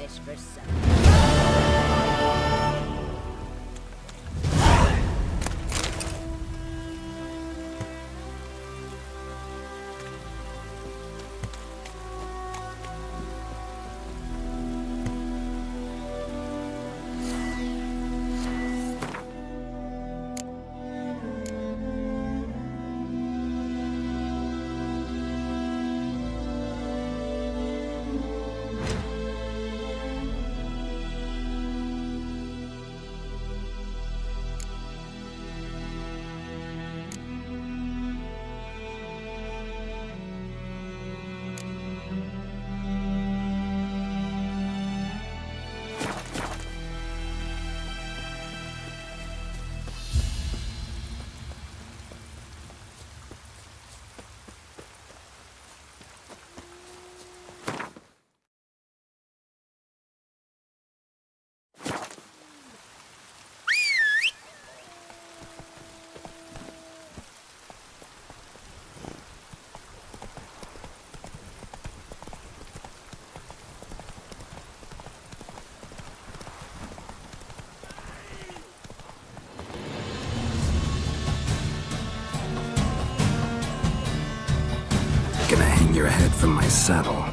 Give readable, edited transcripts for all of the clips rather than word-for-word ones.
fish for supper. Gonna hang your head from my saddle.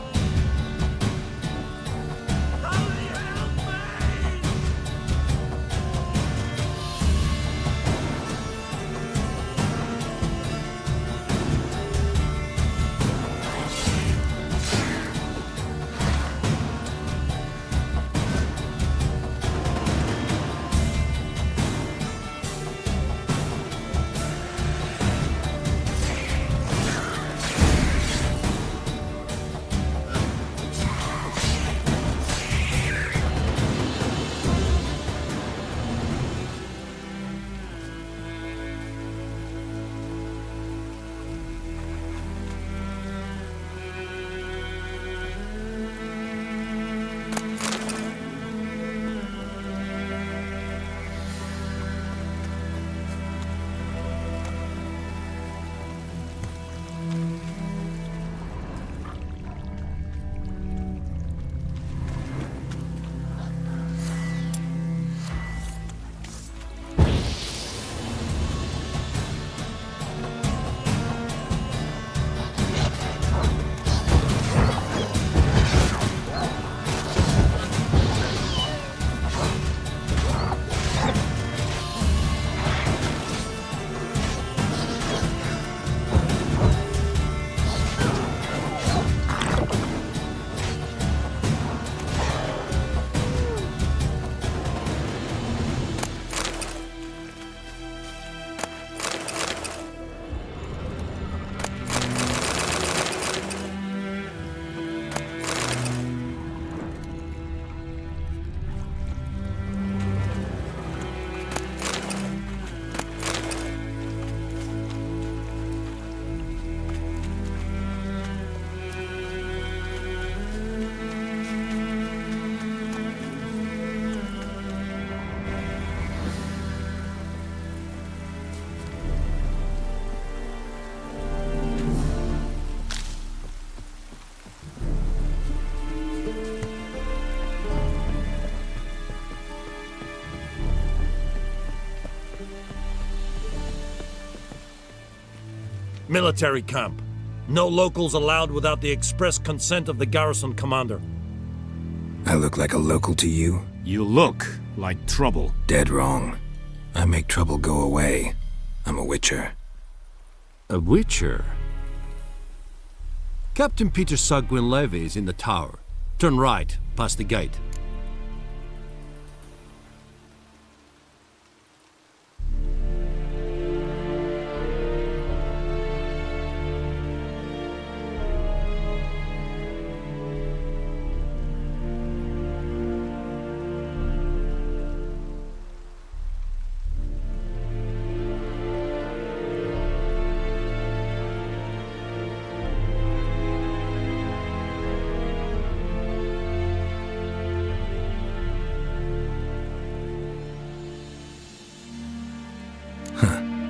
Military camp. No locals allowed without the express consent of the garrison commander. I look like a local to you? You look like trouble. Dead wrong. I make trouble go away. I'm a witcher. A witcher? Captain Peter Saar Gwynleve is in the tower. Turn right, past the gate.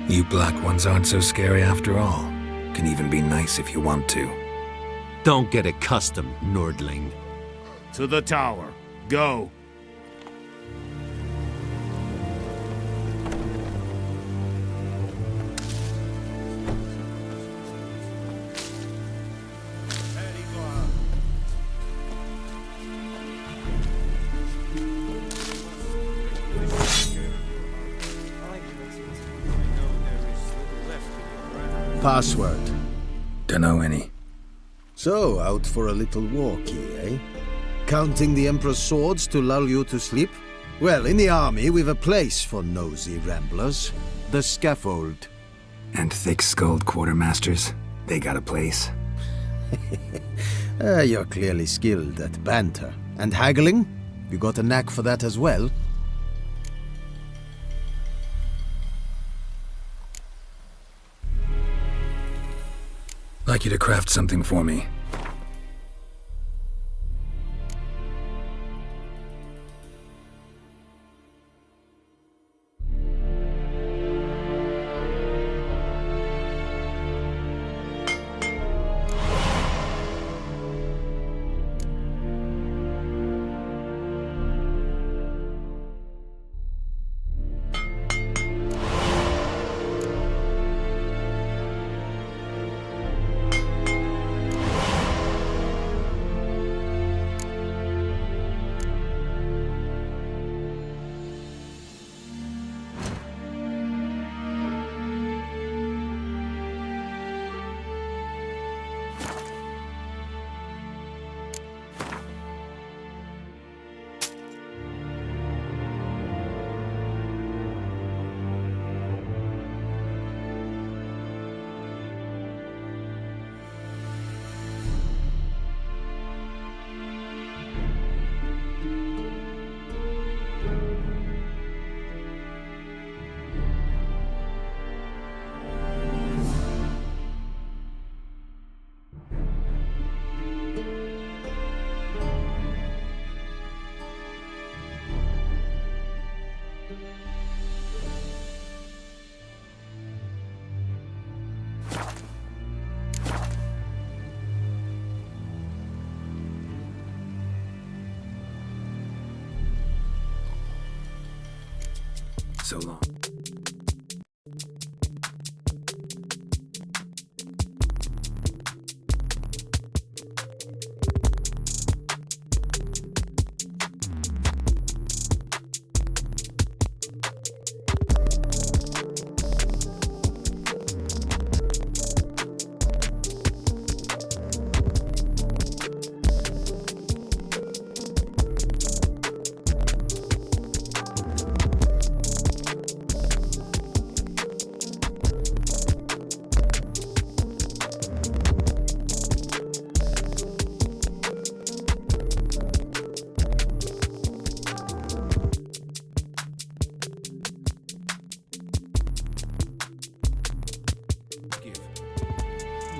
You black ones aren't so scary after all. Can even be nice if you want to. Don't get accustomed, Nordling. To the tower. Go. Password. Dunno any. So, out for a little walkie, eh? Counting the Emperor's swords to lull you to sleep? Well, in the army, we've a place for nosy ramblers. The scaffold. And thick-skulled quartermasters. They got a place. You're clearly skilled at banter. And haggling? You got a knack for that as well? Like you to craft something for me. So long.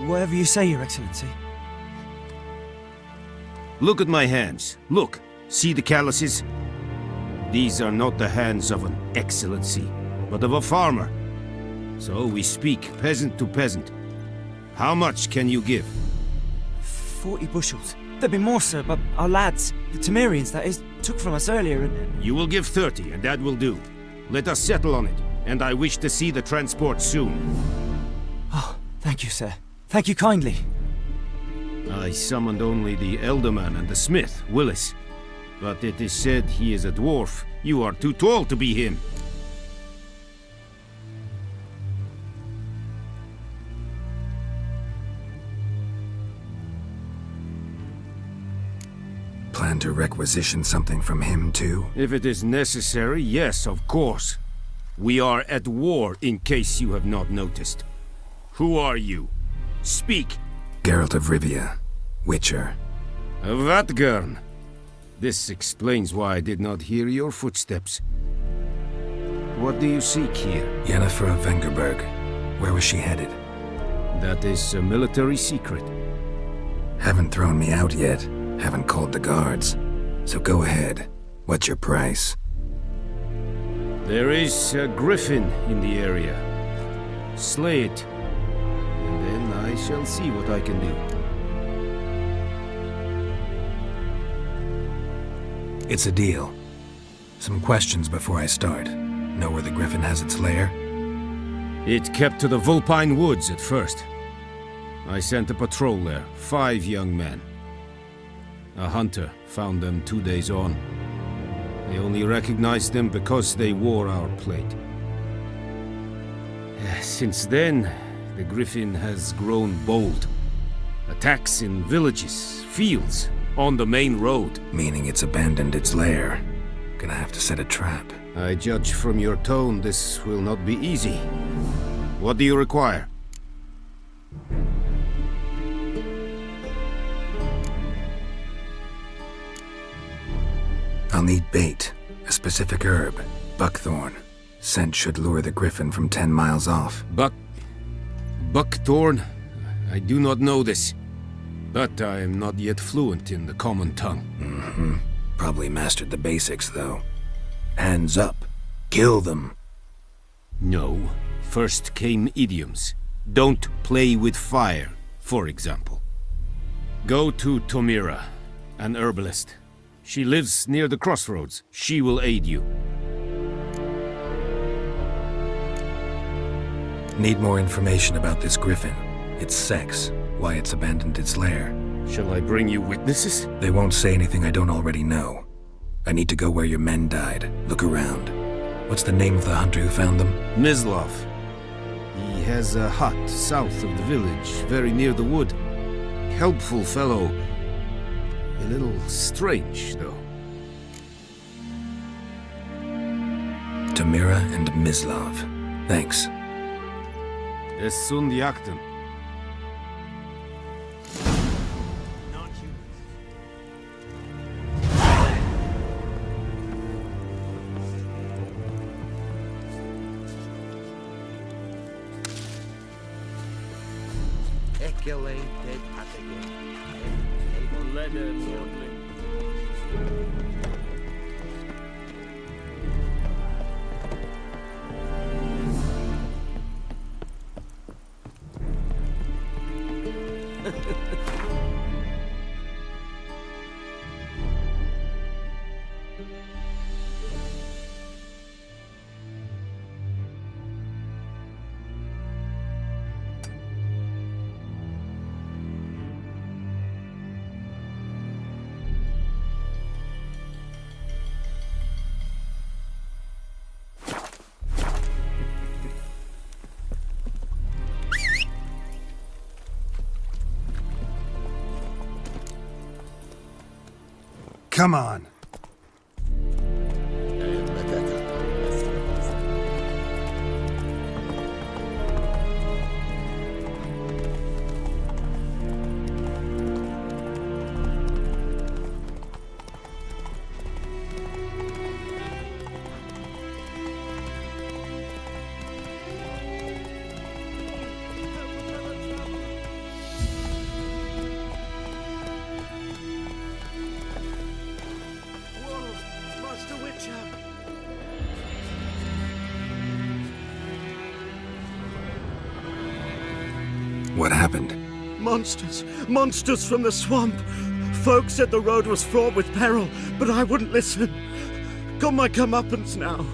Whatever you say, Your Excellency. Look at my hands. Look. See the calluses? These are not the hands of an excellency, but of a farmer. So we speak peasant to peasant. How much can you give? 40 bushels. There'd be more, sir, but our lads, the Temerians, that is, took from us earlier and... You will give 30, and that will do. Let us settle on it, and I wish to see the transport soon. Oh, thank you, sir. Thank you kindly. I summoned only the Elderman and the smith, Willis. But it is said he is a dwarf. You are too tall to be him. Plan to requisition something from him, too? If it is necessary, yes, of course. We are at war, in case you have not noticed. Who are you? Speak! Geralt of Rivia, Witcher. Vatt'ghern. This explains why I did not hear your footsteps. What do you seek here? Yennefer of Vengerberg. Where was she headed? That is a military secret. Haven't thrown me out yet. Haven't called the guards. So go ahead. What's your price? There is a griffin in the area. Slay it. And then I shall see what I can do. It's a deal. Some questions before I start. Know where the Griffin has its lair? It kept to the Vulpine Woods at first. I sent a patrol there, 5 young men. A hunter found them 2 days on. They only recognized them because they wore our plate. Since then, the Griffin has grown bold. Attacks in villages, fields, on the main road. Meaning it's abandoned its lair. Gonna have to set a trap. I judge from your tone this will not be easy. What do you require? I'll need bait, a specific herb, buckthorn. Scent should lure the Griffin from 10 miles off. Buckthorn? I do not know this, but I am not yet fluent in the common tongue. Probably mastered the basics, though. Hands up. Kill them. No. First came idioms. Don't play with fire, for example. Go to Tomira, an herbalist. She lives near the crossroads. She will aid you. Need more information about this Griffin. Its sex, why it's abandoned its lair. Shall I bring you witnesses? They won't say anything I don't already know. I need to go where your men died. Look around. What's the name of the hunter who found them? Mislav. He has a hut south of the village, very near the wood. Helpful fellow. A little strange, though. Tamira and Mislav. Thanks. Es sunt jagten. Come on. What happened? Monsters! Monsters from the swamp! Folk said the road was fraught with peril, but I wouldn't listen. Got my comeuppance now.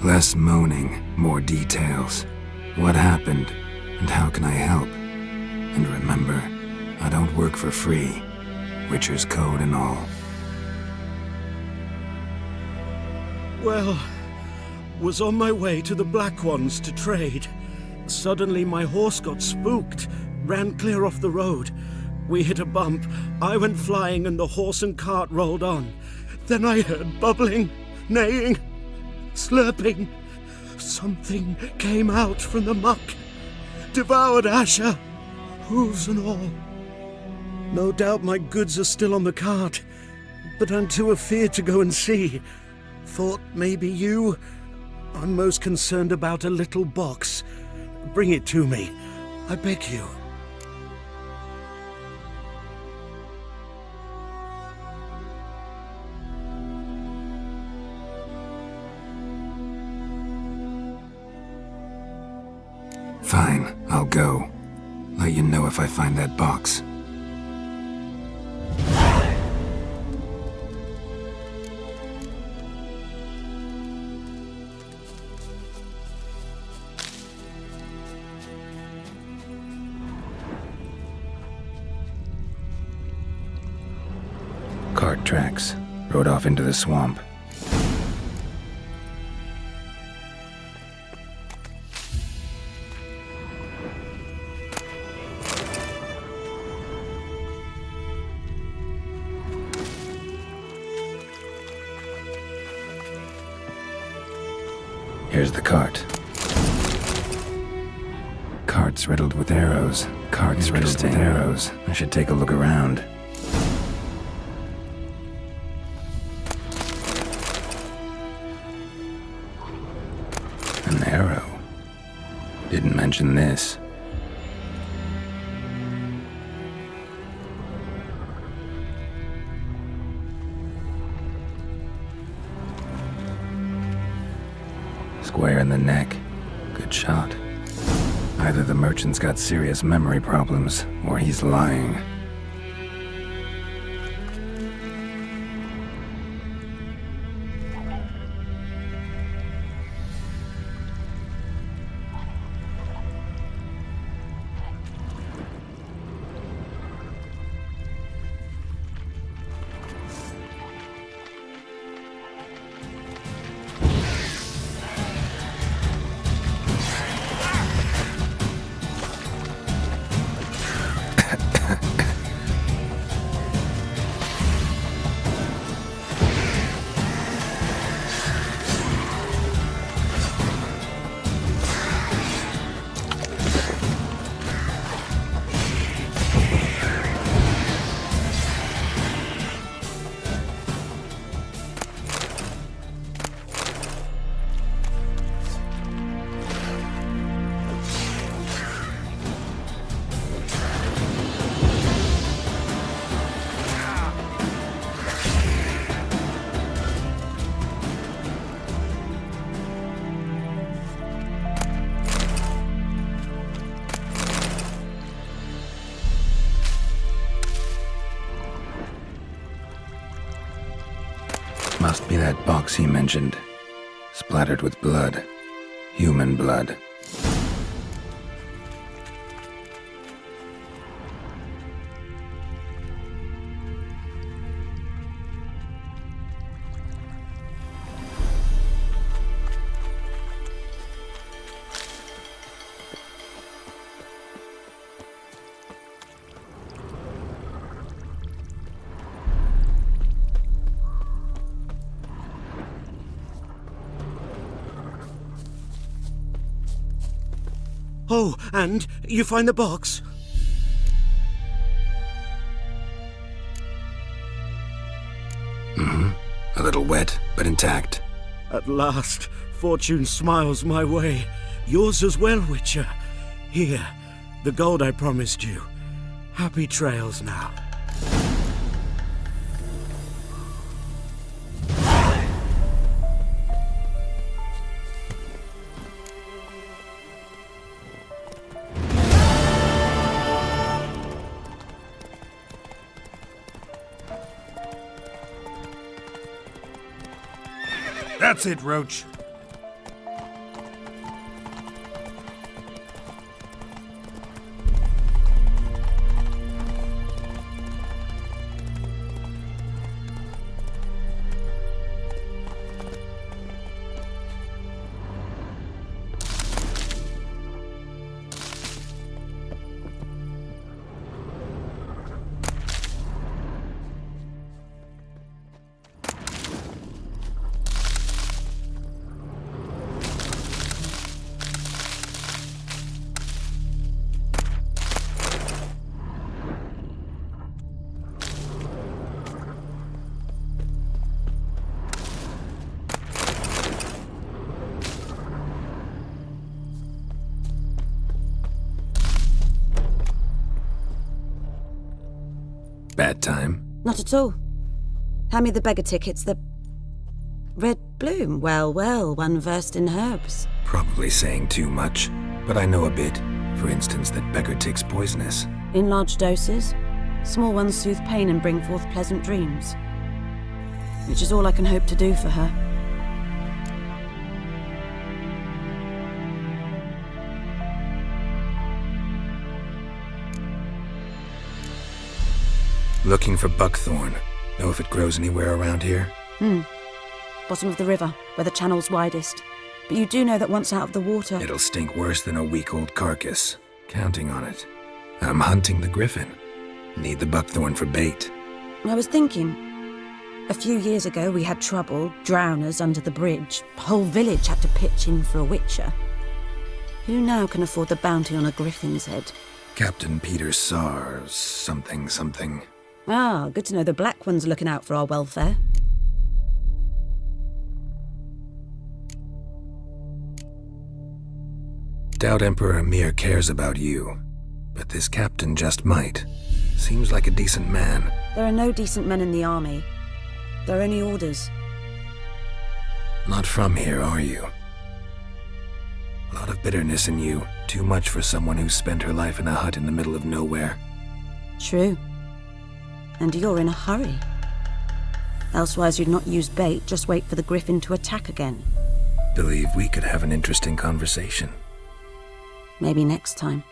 Less moaning, more details. What happened, and how can I help? And remember, I don't work for free. Witcher's code and all. Well, was on my way to the Black Ones to trade. Suddenly my horse got spooked, ran clear off the road. We hit a bump, I went flying and the horse and cart rolled on. Then I heard bubbling, neighing, slurping. Something came out from the muck, devoured Asher, hooves and all. No doubt my goods are still on the cart, but I'm too afeard to go and see. Thought maybe you. I'm most concerned about a little box. Bring it to me, I beg you. Fine, I'll go. Let you know if I find that box. tracks, rode off into the swamp. Here's the cart. Cart's riddled with arrows. Cart's riddled with arrows. I should take a look around. An arrow. Didn't mention this. Square in the neck. Good shot. Either the merchant's got serious memory problems, or he's lying. Must be that box he mentioned. Splattered with blood. Human blood. Oh, and you find the box? A little wet, but intact. At last, fortune smiles my way. Yours as well, Witcher. Here, the gold I promised you. Happy trails now. That's it, Roach. Bad time? Not at all. Hand me the beggar tickets, the red bloom. Well, well, one versed in herbs. Probably saying too much, but I know a bit. For instance, that beggar tick's poisonous. In large doses, small ones soothe pain and bring forth pleasant dreams. Which is all I can hope to do for her. Looking for buckthorn. Know if it grows anywhere around here? Bottom of the river, where the channel's widest. But you do know that once out of the water... It'll stink worse than a week-old carcass. Counting on it. I'm hunting the griffin. Need the buckthorn for bait. I was thinking, a few years ago we had trouble, drowners under the bridge. The whole village had to pitch in for a witcher. Who now can afford the bounty on a griffin's head? Captain Peter Sars, something. Ah, good to know the Black One's looking out for our welfare. Doubt Emperor Emir cares about you, but this captain just might. Seems like a decent man. There are no decent men in the army. There are only orders. Not from here, are you? A lot of bitterness in you. Too much for someone who spent her life in a hut in the middle of nowhere. True. And you're in a hurry. Elsewise you'd not use bait, just wait for the griffin to attack again. Believe we could have an interesting conversation. Maybe next time.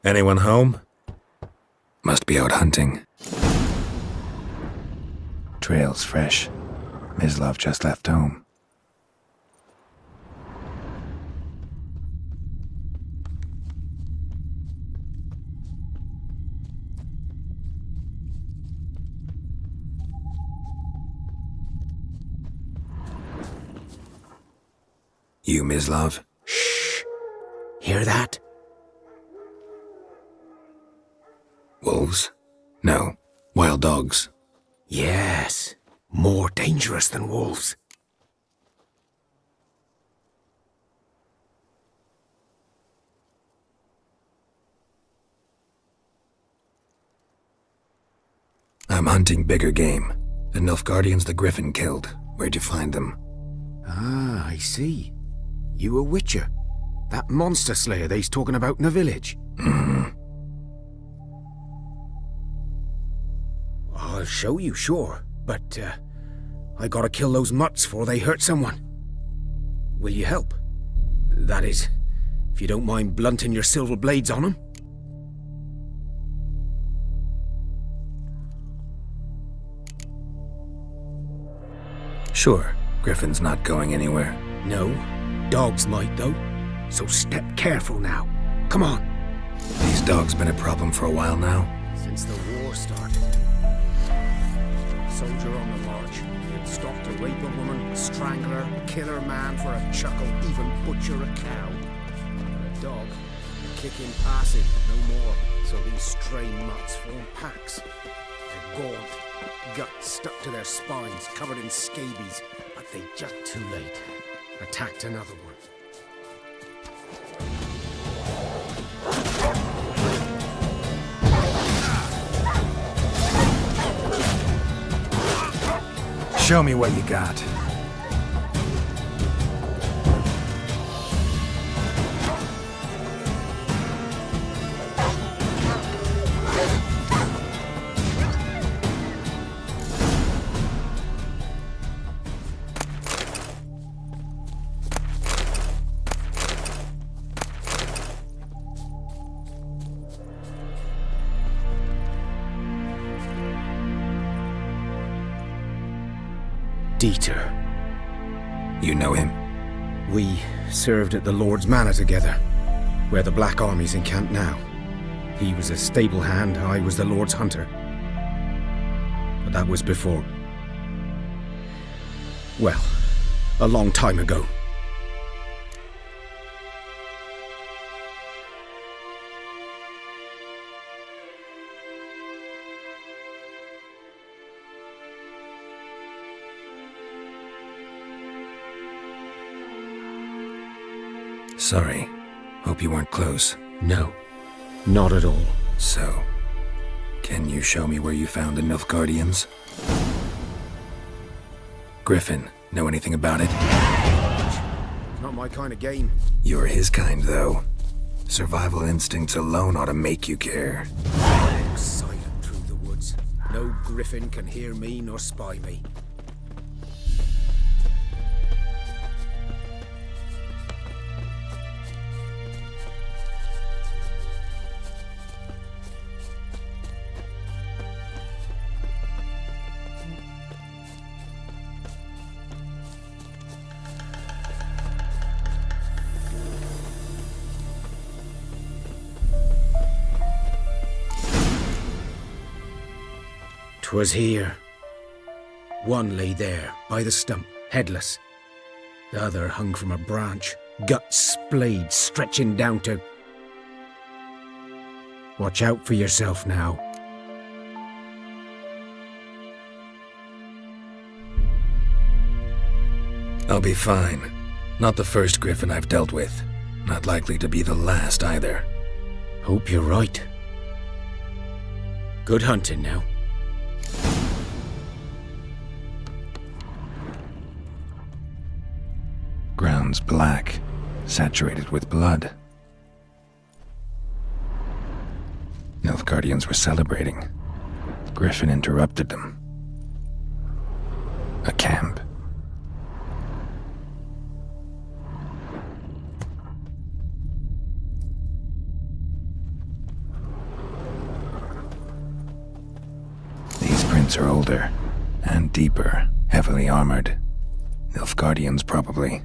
Anyone home? Must be out hunting. Trail's fresh. Mislav just left home. You, Mislav? Shh. Hear that? Wolves? No. Wild dogs. Yes. More dangerous than wolves. I'm hunting bigger game. The Nilfgaardians the Griffin killed. Where'd you find them? Ah, I see. You a witcher. That monster slayer they's talking about in the village. I'll show you, sure. But, I gotta kill those mutts before they hurt someone. Will you help? That is, if you don't mind blunting your silver blades on them. Sure. Griffin's not going anywhere. No. Dogs might, though. So step careful now. Come on. These dog's been a problem for a while now. Since the war started. Soldier on the march. He'd stop to rape a woman, strangle her, kill her man for a chuckle, even butcher a cow. But a dog, kick him passing, no more. So these stray mutts form packs. They're gaunt, guts stuck to their spines, covered in scabies. But they just too late. Attacked another one. Show me what you got. Dieter. You know him? We served at the Lord's Manor together, where the Black Army's encamped now. He was a stable hand, I was the Lord's hunter. But that was before... well, a long time ago. Sorry. Hope you weren't close. No, not at all. So, can you show me where you found the Nilfgaardians? Griffin, know anything about it? Not my kind of game. You're his kind, though. Survival instincts alone ought to make you care. I'm silent through the woods. No griffin can hear me nor spy me. "'Twas here. One lay there, by the stump, headless. The other hung from a branch, guts splayed, stretching down to... Watch out for yourself now." I'll be fine. Not the first Griffin I've dealt with. Not likely to be the last either. Hope you're right. Good hunting now. Ground's black, saturated with blood. Nilfgaardians were celebrating. Griffin interrupted them. A camp. These prints are older and deeper, heavily armored. Nilfgaardians, probably.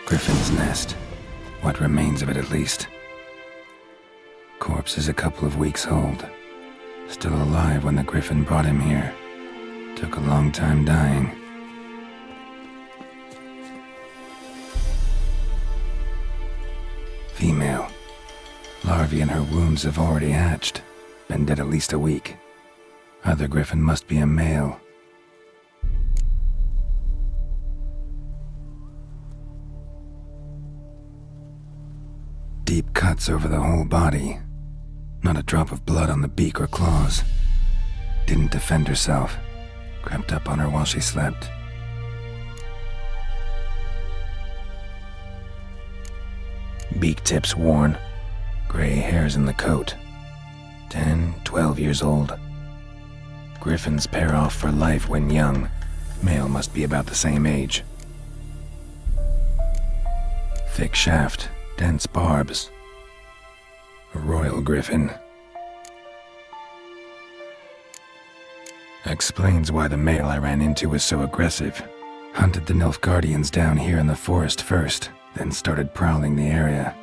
Griffin's nest. What remains of it, at least. Corpse is a couple of weeks old. Still alive when the Griffin brought him here. Took a long time dying. Female. Larvae in her wounds have already hatched. Been dead at least a week. Other Griffin must be a male. Deep cuts over the whole body. Not a drop of blood on the beak or claws. Didn't defend herself. Crept up on her while she slept. beak tips worn, gray hairs in the coat. 10, 12 years old. Griffins pair off for life when young. Male must be about the same age. Thick shaft, dense barbs. A royal griffin. Explains why the male I ran into was so aggressive. Hunted the Nilfgaardians down here in the forest first, then started prowling the area.